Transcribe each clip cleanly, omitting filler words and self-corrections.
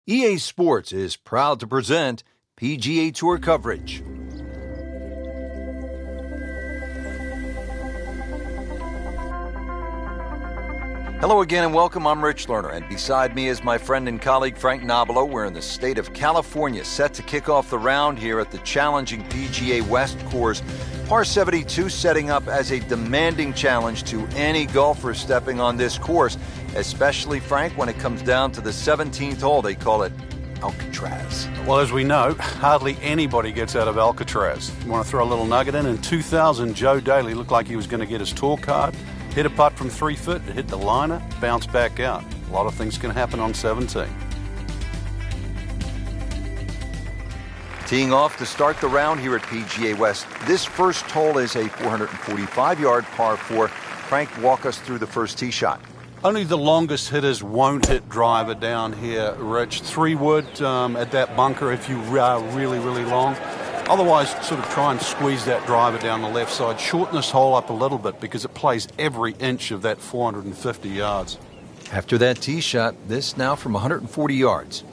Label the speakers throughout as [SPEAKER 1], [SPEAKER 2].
[SPEAKER 1] EA Sports is proud to present PGA Tour coverage. Hello again and welcome. I'm Rich Lerner, and beside me is my friend and colleague Frank Nobilo. We're in the state of California, set to kick off the round here at the challenging PGA West course. Par 72 setting up as a demanding challenge to any golfer stepping on this course, especially, Frank, when it comes down to the 17th hole. They call it Alcatraz.
[SPEAKER 2] Well, as we know, hardly anybody gets out of Alcatraz. You want to throw a little nugget in? In 2000, Joe Daly looked like he was going to get his tour card. Hit a putt from 3 foot, it hit the liner, bounced back out. A lot of things can happen on 17.
[SPEAKER 1] Teeing off to start the round here at PGA West. This first hole is a 445-yard par 4. Frank, walk us through the first tee shot.
[SPEAKER 2] Only the longest hitters won't hit driver down here, Rich. 3-wood at that bunker if you are really, really long. Otherwise, sort of try and squeeze that driver down the left side. Shorten this hole up a little bit because it plays every inch of that 450 yards.
[SPEAKER 1] After that tee shot, this now from 140 yards.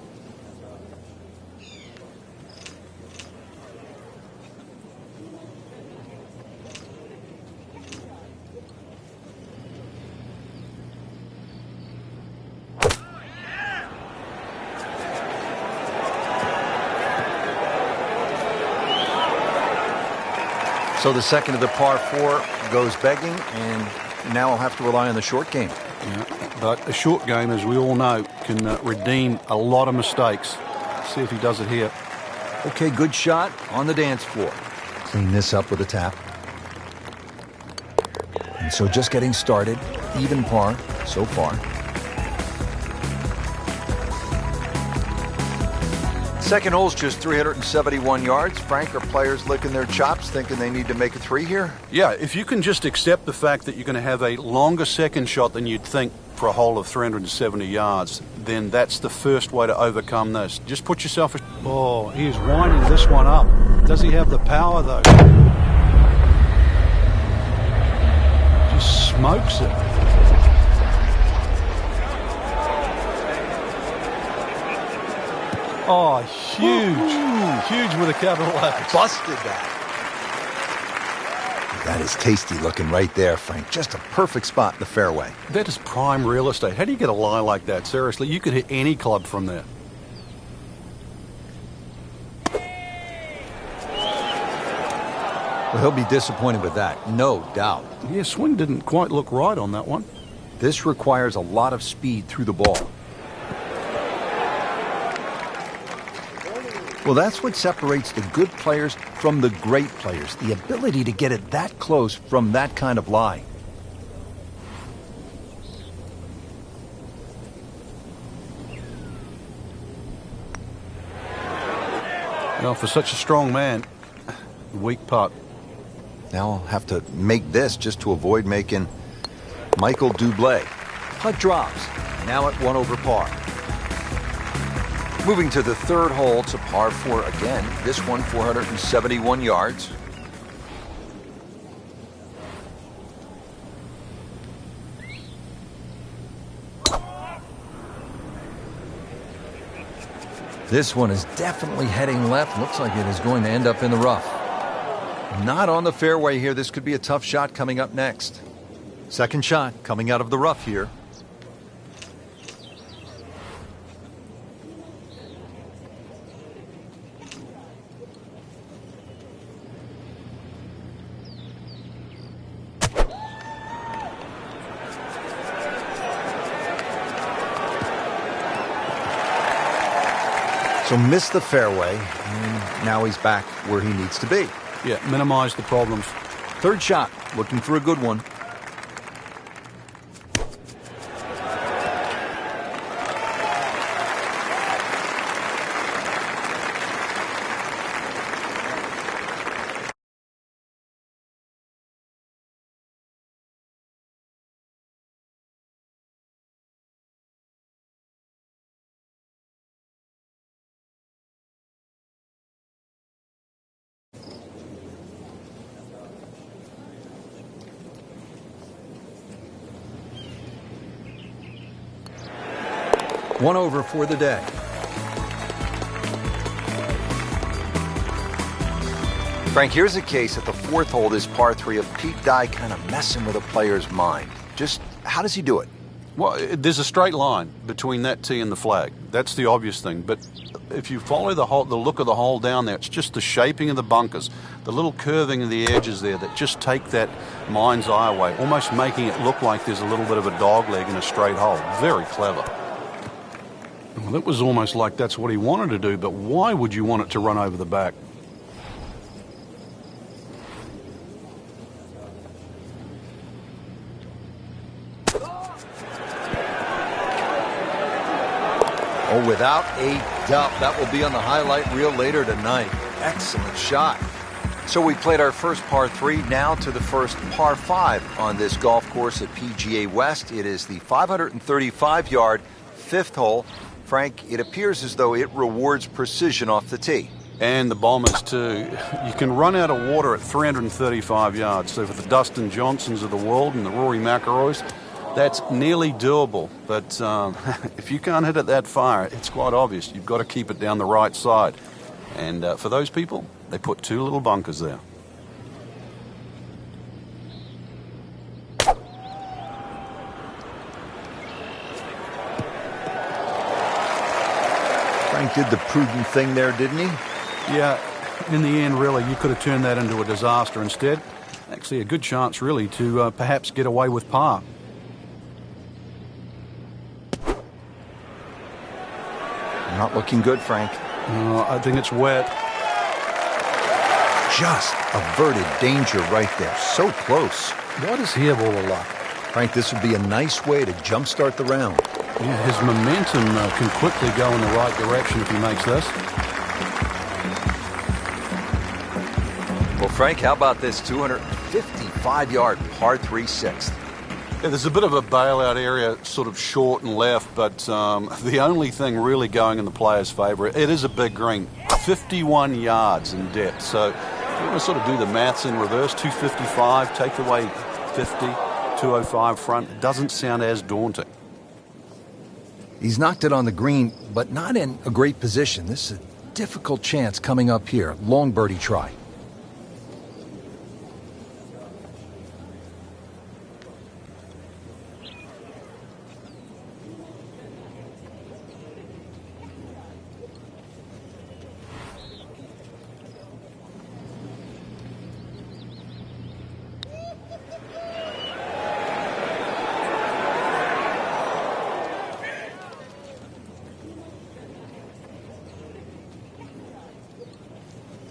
[SPEAKER 1] So the second of the par 4 goes begging, and now I'll have to rely on the short game.
[SPEAKER 2] Yeah, but a short game, as we all know, can redeem a lot of mistakes. See if he does it here.
[SPEAKER 1] Okay, good shot on the dance floor. Clean this up with a tap. And so just getting started, even par so far. Second hole's just 371 yards. Frank, are players licking their chops, thinking they need to make a 3 here?
[SPEAKER 2] Yeah, if you can just accept the fact that you're going to have a longer second shot than you'd think for a hole of 370 yards, then that's the first way to overcome this. Just put yourself... Oh, he is winding this one up. Does he have the power, though? Just smokes it. Oh, huge. Huge with a capital H.
[SPEAKER 1] Busted that. That is tasty looking right there, Frank. Just a perfect spot in the fairway.
[SPEAKER 2] That is prime real estate. How do you get a lie like that? Seriously, you could hit any club from there.
[SPEAKER 1] Well, he'll be disappointed with that, no doubt.
[SPEAKER 2] Yeah, swing didn't quite look right on that one.
[SPEAKER 1] This requires a lot of speed through the ball. Well, that's what separates the good players from the great players, the ability to get it that close from that kind of lie.
[SPEAKER 2] Well, for such a strong man, weak putt.
[SPEAKER 1] Now I'll have to make this just to avoid making Michael Bublé. Putt drops, now at 1 over par. Moving to the third hole, to par 4 again. This one 471 yards. This one is definitely heading left. Looks like it is going to end up in the rough. Not on the fairway here. This could be a tough shot coming up next. Second shot coming out of the rough here. So missed the fairway, and now he's back where he needs to be.
[SPEAKER 2] Yeah, minimize the problems.
[SPEAKER 1] Third shot, looking for a good one. One over for the day. Frank, here's a case at the fourth hole, this par 3 of Pete Dye kind of messing with a player's mind. Just how does he do it?
[SPEAKER 2] Well, there's a straight line between that tee and the flag. That's the obvious thing. But if you follow the look of the hole down there, it's just the shaping of the bunkers, the little curving of the edges there that just take that mind's eye away, almost making it look like there's a little bit of a dog leg in a straight hole. Very clever. Well, it was almost like that's what he wanted to do, but why would you want it to run over the back?
[SPEAKER 1] Oh, without a doubt, that will be on the highlight reel later tonight. Excellent shot. So we played our first par 3, now to the first par 5 on this golf course at PGA West. It is the 535-yard fifth hole. Frank, it appears as though it rewards precision off the tee.
[SPEAKER 2] And the Bombers, too. You can run out of water at 335 yards. So for the Dustin Johnsons of the world and the Rory McIlroys, that's nearly doable. But if you can't hit it that far, it's quite obvious. You've got to keep it down the right side. And for those people, they put 2 little bunkers there.
[SPEAKER 1] Frank did the prudent thing there, didn't he?
[SPEAKER 2] Yeah, in the end, really, you could have turned that into a disaster. Instead, actually a good chance, really, to perhaps get away with par.
[SPEAKER 1] Not looking good, Frank.
[SPEAKER 2] I think it's wet.
[SPEAKER 1] Just averted danger right there. So close.
[SPEAKER 2] Why does he have all the luck?
[SPEAKER 1] Frank, this would be a nice way to jumpstart the round.
[SPEAKER 2] Yeah, his momentum can quickly go in the right direction if he makes this.
[SPEAKER 1] Well, Frank, how about this 255-yard par 3 sixth?
[SPEAKER 2] Yeah, there's a bit of a bailout area, sort of short and left, but the only thing really going in the player's favour, it is a big green, 51 yards in depth. So if you want to sort of do the maths in reverse, 255, take away 50, 205 front, it doesn't sound as daunting.
[SPEAKER 1] He's knocked it on the green, but not in a great position. This is a difficult chance coming up here. Long birdie try.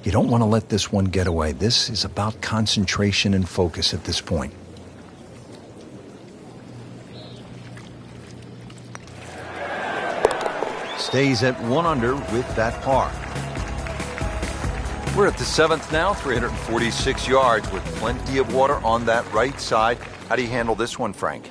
[SPEAKER 1] You don't want to let this one get away. This is about concentration and focus at this point. Stays at 1 under with that par. We're at the 7th now, 346 yards with plenty of water on that right side. How do you handle this one, Frank?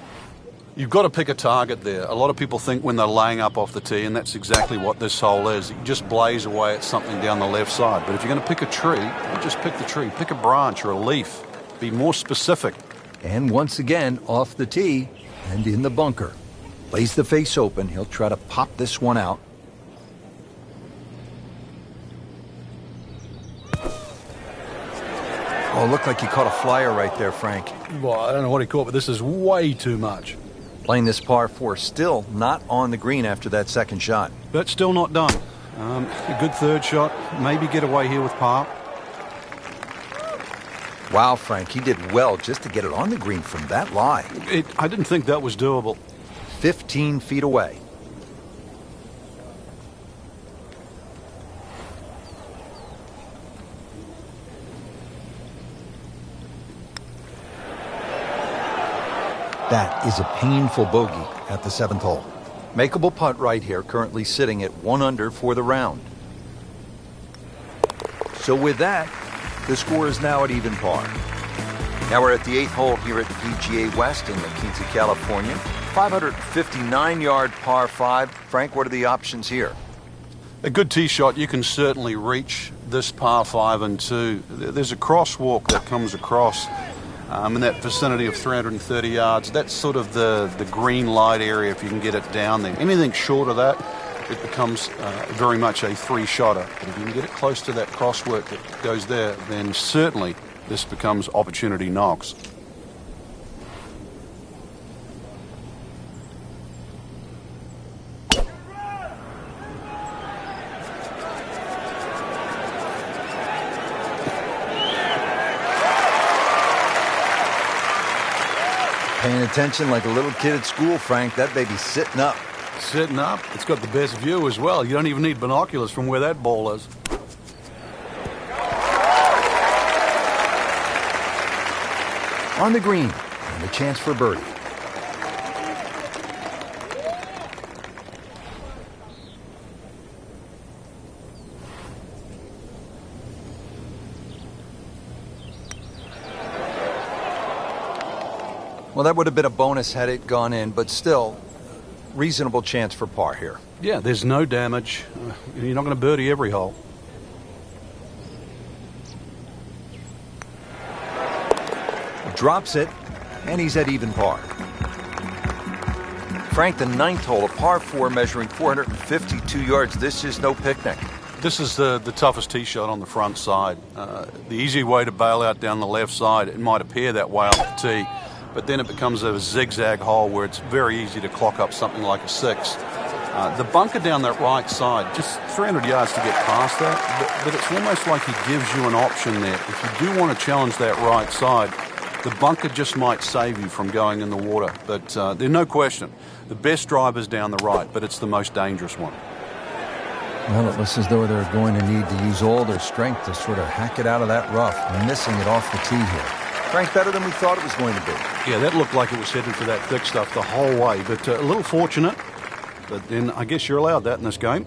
[SPEAKER 2] You've got to pick a target there. A lot of people think when they're laying up off the tee, and that's exactly what this hole is. You just blaze away at something down the left side. But if you're going to pick a tree, you just pick the tree. Pick a branch or a leaf. Be more specific.
[SPEAKER 1] And once again, off the tee and in the bunker. Lays the face open. He'll try to pop this one out. Oh, looked like he caught a flyer right there, Frank.
[SPEAKER 2] Well, I don't know what he caught, but this is way too much.
[SPEAKER 1] Playing this par 4, still not on the green after that second shot.
[SPEAKER 2] But still not done. A good third shot. Maybe get away here with par.
[SPEAKER 1] Wow, Frank, he did well just to get it on the green from that lie.
[SPEAKER 2] I didn't think that was doable.
[SPEAKER 1] 15 feet away. That is a painful bogey at the 7th hole. Makeable putt right here, currently sitting at 1 under for the round. So with that, the score is now at even par. Now we're at the 8th hole here at the PGA West in La Quinta, California. 559-yard par 5. Frank, what are the options here?
[SPEAKER 2] A good tee shot, you can certainly reach this par 5 and 2. There's a crosswalk that comes across in that vicinity of 330 yards. That's sort of the green light area if you can get it down there. Anything short of that, it becomes very much a three-shotter. But if you can get it close to that crosswork that goes there, then certainly this becomes opportunity knocks.
[SPEAKER 1] Paying attention like a little kid at school, Frank. That baby's sitting up.
[SPEAKER 2] Sitting up. It's got the best view as well. You don't even need binoculars from where that ball is.
[SPEAKER 1] On the green, and a chance for birdie. Well, that would have been a bonus had it gone in, but still, reasonable chance for par here.
[SPEAKER 2] Yeah, there's no damage. You're not going to birdie every hole.
[SPEAKER 1] Drops it, and he's at even par. Frank, the ninth hole, a par 4 measuring 452 yards. This is no picnic.
[SPEAKER 2] This is the toughest tee shot on the front side. The easy way to bail out down the left side, it might appear that way off the tee, but then it becomes a zigzag hole where it's very easy to clock up something like a 6. The bunker down that right side, just 300 yards to get past that, but it's almost like he gives you an option there. If you do want to challenge that right side, the bunker just might save you from going in the water. But there's no question, the best drive is down the right, but it's the most dangerous one.
[SPEAKER 1] Well, it looks as though they're going to need to use all their strength to sort of hack it out of that rough, missing it off the tee here. Frank, better than we thought it was going to be.
[SPEAKER 2] Yeah, that looked like it was headed for that thick stuff the whole way, but a little fortunate. But then I guess you're allowed that in this game.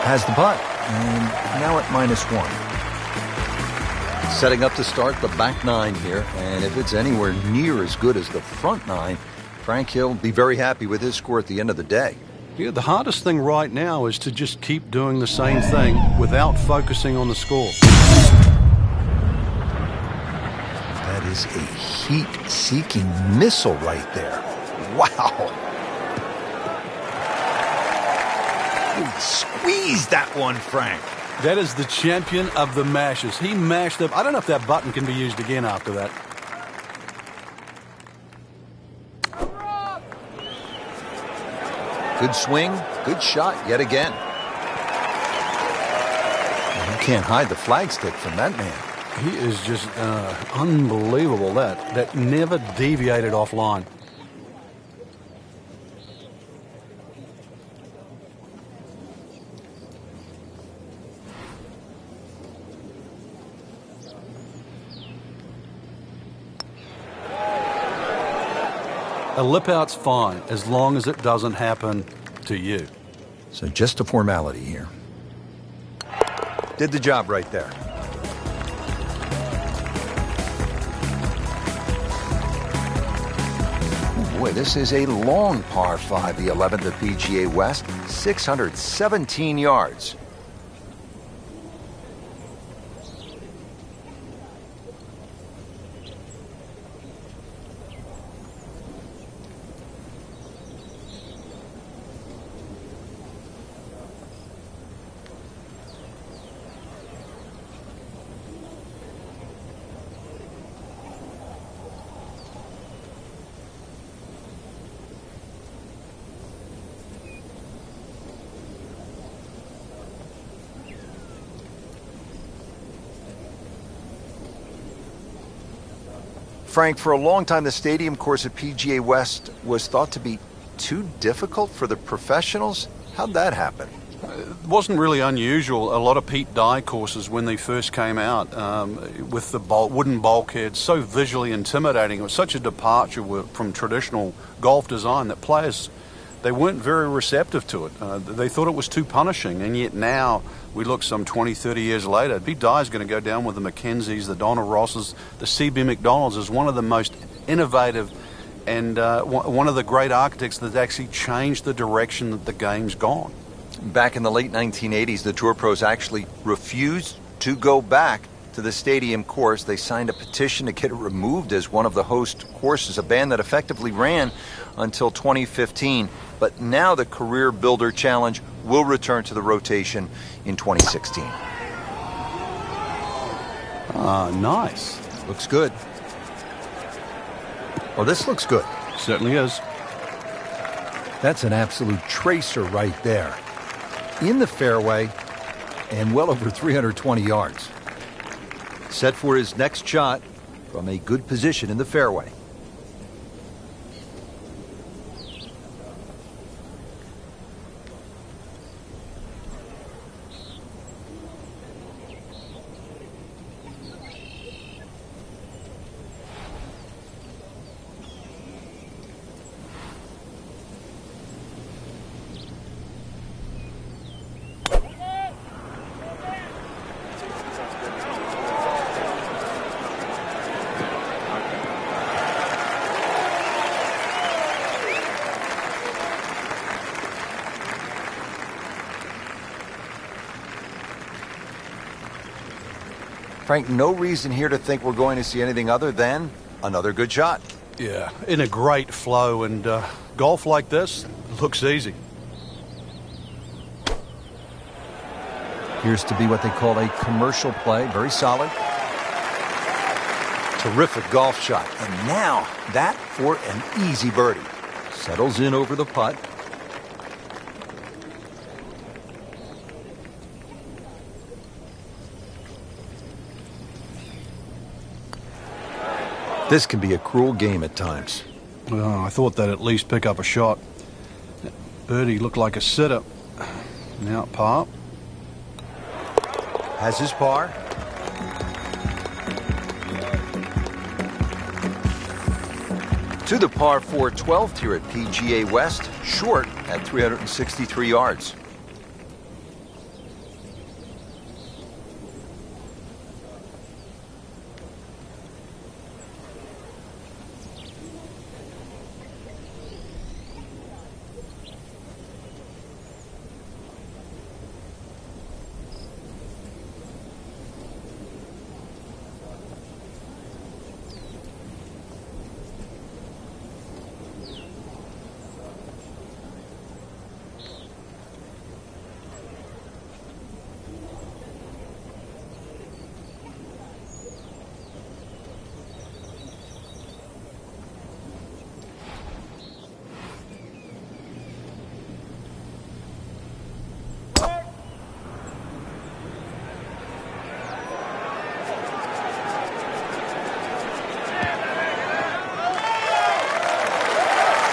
[SPEAKER 1] Has the putt, and now at -1. Setting up to start the back 9 here, and if it's anywhere near as good as the front 9, Frank, he'll be very happy with his score at the end of the day.
[SPEAKER 2] Yeah, the hardest thing right now is to just keep doing the same thing without focusing on the score.
[SPEAKER 1] That is a heat-seeking missile right there. Wow. Ooh, squeeze that one, Frank.
[SPEAKER 2] That is the champion of the mashes. He mashed up. I don't know if that button can be used again after that.
[SPEAKER 1] Good swing, good shot yet again. You can't hide the flagstick from that man.
[SPEAKER 2] He is just unbelievable. That never deviated offline. A lip out's fine as long as it doesn't happen to you.
[SPEAKER 1] So just a formality here. Did the job right there. Oh boy, this is a long par 5, the 11th of PGA West, 617 yards. Frank, for a long time, the stadium course at PGA West was thought to be too difficult for the professionals. How'd that happen?
[SPEAKER 2] It wasn't really unusual. A lot of Pete Dye courses, when they first came out, with the wooden bulkheads, so visually intimidating. It was such a departure from traditional golf design that players, they weren't very receptive to it. They thought it was too punishing, and yet now we look some 20, 30 years later, Pete Dye's going to go down with the Mackenzies, the Donald Rosses, the C.B. McDonalds as one of the most innovative and one of the great architects that actually changed the direction that the game's gone.
[SPEAKER 1] Back in the late 1980s, the Tour Pros actually refused to go back to the stadium course. They signed a petition to get it removed as one of the host courses, a ban that effectively ran until 2015. But now the Career Builder Challenge will return to the rotation in 2016.
[SPEAKER 2] Nice.
[SPEAKER 3] Looks good. Well, this looks good.
[SPEAKER 2] Certainly is.
[SPEAKER 3] That's an absolute tracer right there. In the fairway and well over 320 yards. Set for his next shot from a good position in the fairway.
[SPEAKER 1] Frank, no reason here to think we're going to see anything other than another good shot.
[SPEAKER 2] Yeah, in a great flow, and golf like this looks easy.
[SPEAKER 3] Appears to be what they call a commercial play. Very solid. Terrific golf shot. And now that for an easy birdie. Settles in over the putt. This can be a cruel game at times.
[SPEAKER 2] Well, I thought they'd at least pick up a shot. Birdie looked like a sitter. Now at par.
[SPEAKER 3] Has his par.
[SPEAKER 1] To the par 4 12th here at PGA West, short at 363 yards.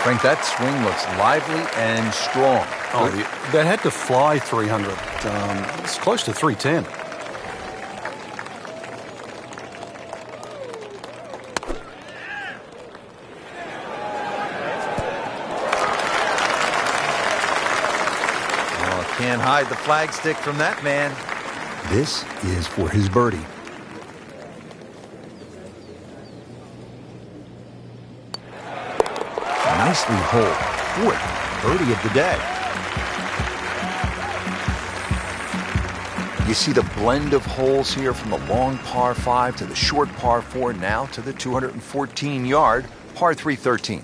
[SPEAKER 3] Frank, that swing looks lively and strong.
[SPEAKER 2] Oh, that had to fly 300. It's close to 310.
[SPEAKER 1] Oh, can't hide the flagstick from that man.
[SPEAKER 3] This is for his birdie. Nicely holed. Fourth birdie of the day.
[SPEAKER 1] You see the blend of holes here from the long par 5 to the short par 4, now to the 214-yard par 3 13th.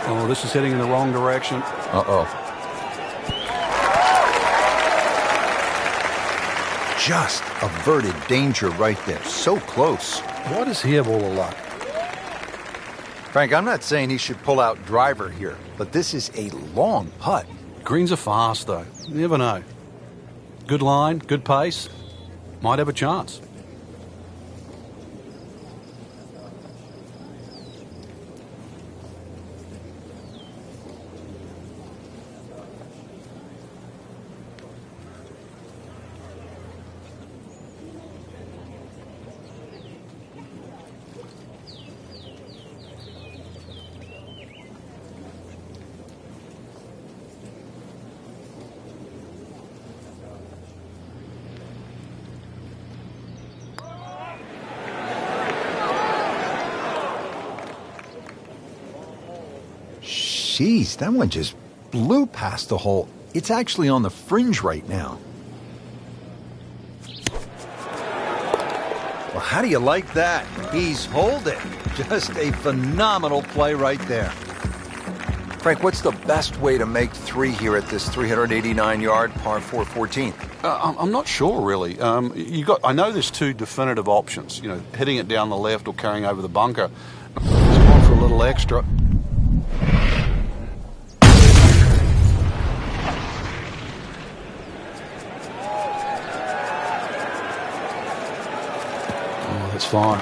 [SPEAKER 2] Oh, this is heading in the wrong direction.
[SPEAKER 3] Uh-oh. Just averted danger right there. So close.
[SPEAKER 2] Why does he have all the luck?
[SPEAKER 1] Frank, I'm not saying he should pull out driver here, but this is a long putt.
[SPEAKER 2] Greens are fast, though. You never know. Good line, good pace. Might have a chance.
[SPEAKER 3] Jeez, that one just blew past the hole. It's actually on the fringe right now. Well, how do you like that? He's holed it. Just a phenomenal play right there.
[SPEAKER 1] Frank, what's the best way to make three here at this 389-yard par 4 14th?
[SPEAKER 2] I'm not sure, really. I know there's two definitive options. You know, hitting it down the left or carrying over the bunker. Just going for a little extra. Oh, that's fine.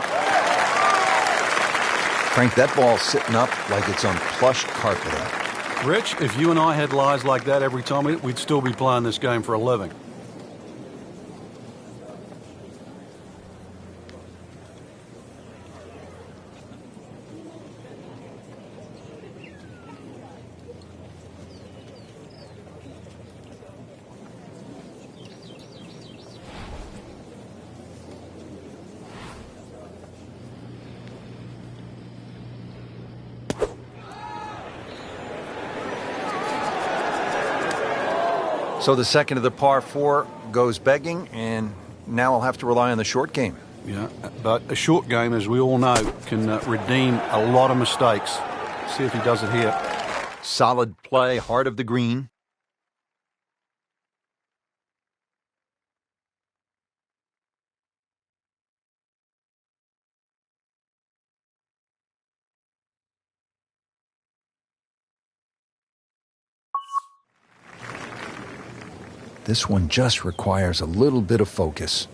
[SPEAKER 3] Frank, that ball's sitting up like it's on plush carpeting.
[SPEAKER 2] Rich, if you and I had lies like that every time, we'd still be playing this game for a living.
[SPEAKER 3] So the second of the par 4 goes begging, and now I'll have to rely on the short game.
[SPEAKER 2] Yeah, but a short game, as we all know, can redeem a lot of mistakes. See if he does it here.
[SPEAKER 3] Solid play, heart of the green. This one just requires a little bit of focus.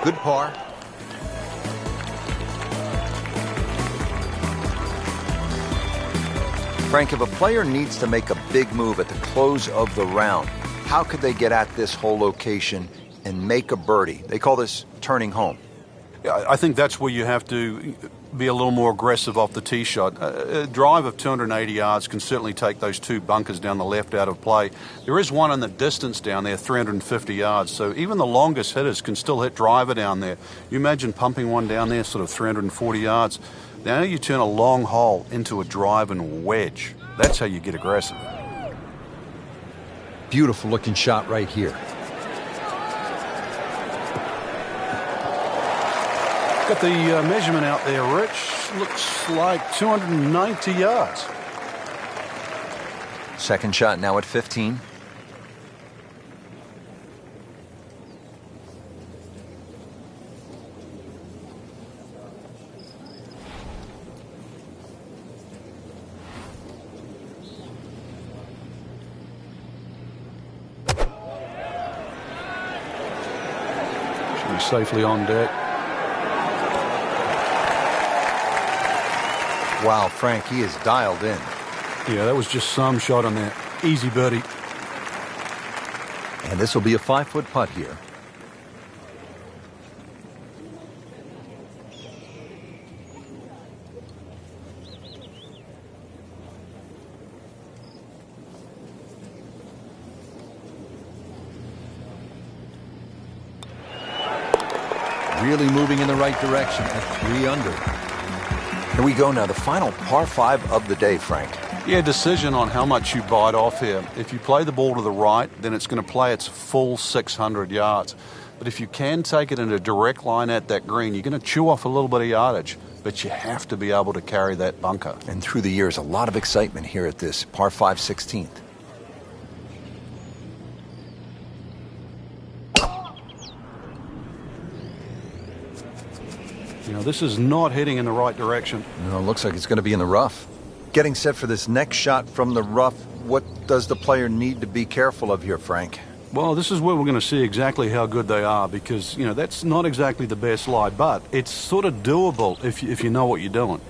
[SPEAKER 3] Good par. Frank, if a player needs to make a big move at the close of the round, how could they get at this whole location and make a birdie? They call this turning home.
[SPEAKER 2] I think that's where you have to be a little more aggressive off the tee shot. A drive of 280 yards can certainly take those two bunkers down the left out of play. There is one in the distance down there, 350 yards, so even the longest hitters can still hit driver down there. You imagine pumping one down there, sort of 340 yards. Now you turn a long hole into a drive and wedge. That's how you get aggressive.
[SPEAKER 3] Beautiful looking shot right here.
[SPEAKER 2] Got the measurement out there, Rich. Looks like 290 yards.
[SPEAKER 1] Second shot now at 15.
[SPEAKER 2] Should be safely on deck.
[SPEAKER 3] Wow, Frank, he is dialed in.
[SPEAKER 2] Yeah, that was just some shot on there. Easy birdie.
[SPEAKER 3] And this will be a 5-foot putt here. Really moving in the right direction at 3 under.
[SPEAKER 1] Here we go now, the final par 5 of the day, Frank.
[SPEAKER 2] Yeah, decision on how much you bite off here. If you play the ball to the right, then it's going to play its full 600 yards. But if you can take it in a direct line at that green, you're going to chew off a little bit of yardage. But you have to be able to carry that bunker.
[SPEAKER 1] And through the years, a lot of excitement here at this par 5 16th.
[SPEAKER 2] You know, this is not heading in the right direction.
[SPEAKER 3] No, it looks like it's going to be in the rough. Getting set for this next shot from the rough, what does the player need to be careful of here, Frank?
[SPEAKER 2] Well, this is where we're going to see exactly how good they are because, you know, that's not exactly the best lie, but it's sort of doable if you know what you're doing.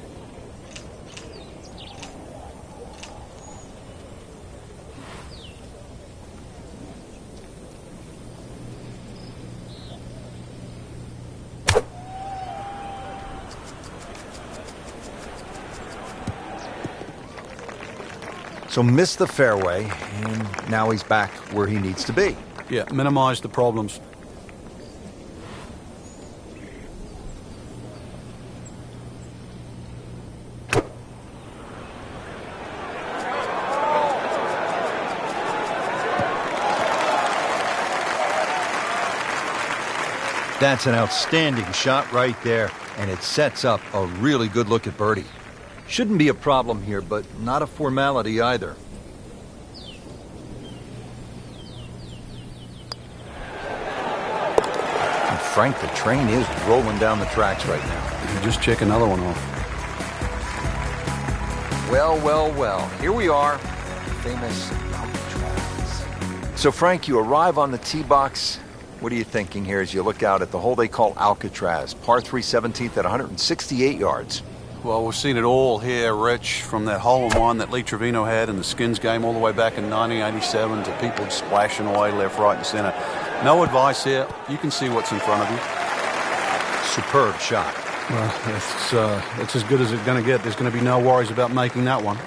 [SPEAKER 3] So missed the fairway, and now he's back where he needs to be.
[SPEAKER 2] Yeah, minimize the problems.
[SPEAKER 3] That's an outstanding shot right there, and it sets up a really good look at birdie. Shouldn't be a problem here, but not a formality either. And Frank, the train is rolling down the tracks right now.
[SPEAKER 2] You just check another one off.
[SPEAKER 1] Well, well, well. Here we are. Famous Alcatraz. So, Frank, you arrive on the tee box. What are you thinking here as you look out at the hole they call Alcatraz? Par 3 17th at 168 yards.
[SPEAKER 2] Well, we've seen it all here, Rich, from that hole-in-one that Lee Trevino had in the Skins game all the way back in 1987 to people splashing away left, right, and center. No advice here. You can see what's in front of you.
[SPEAKER 3] Superb shot.
[SPEAKER 2] Well, it's as good as it's going to get. There's going to be no worries about making that one.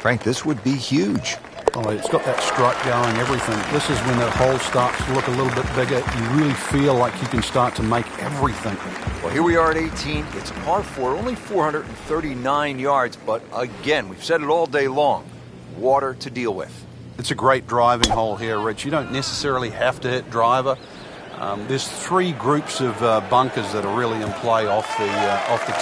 [SPEAKER 3] Frank, this would be huge.
[SPEAKER 2] Oh, it's got that strut going, everything. This is when that hole starts to look a little bit bigger. You really feel like you can start to make everything.
[SPEAKER 1] Well, here we are at 18. It's a par 4, only 439 yards, but again, we've said it all day long. Water to deal with.
[SPEAKER 2] It's a great driving hole here, Rich. You don't necessarily have to hit driver. There's three groups of bunkers that are really in play off the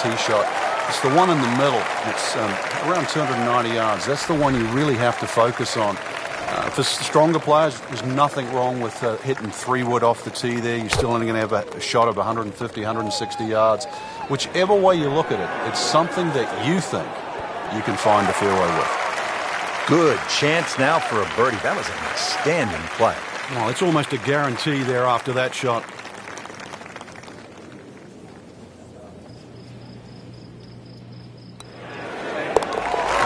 [SPEAKER 2] tee shot. It's the one in the middle. It's around 290 yards. That's the one you really have to focus on. For stronger players, there's nothing wrong with hitting 3-wood off the tee there. You're still only going to have a shot of 150, 160 yards. Whichever way you look at it, it's something that you think you can find a fairway with.
[SPEAKER 3] Good chance now for a birdie. That was an outstanding play.
[SPEAKER 2] Well, it's almost a guarantee there after that shot.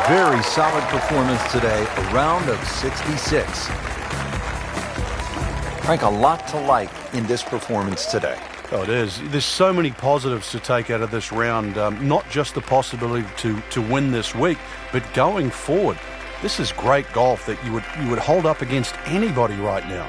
[SPEAKER 3] Very solid performance today, a round of 66. Frank, a lot to like in this performance today.
[SPEAKER 2] Oh, it is. There's so many positives to take out of this round. Not just the possibility to win this week, but going forward. This is great golf that you would hold up against anybody right now.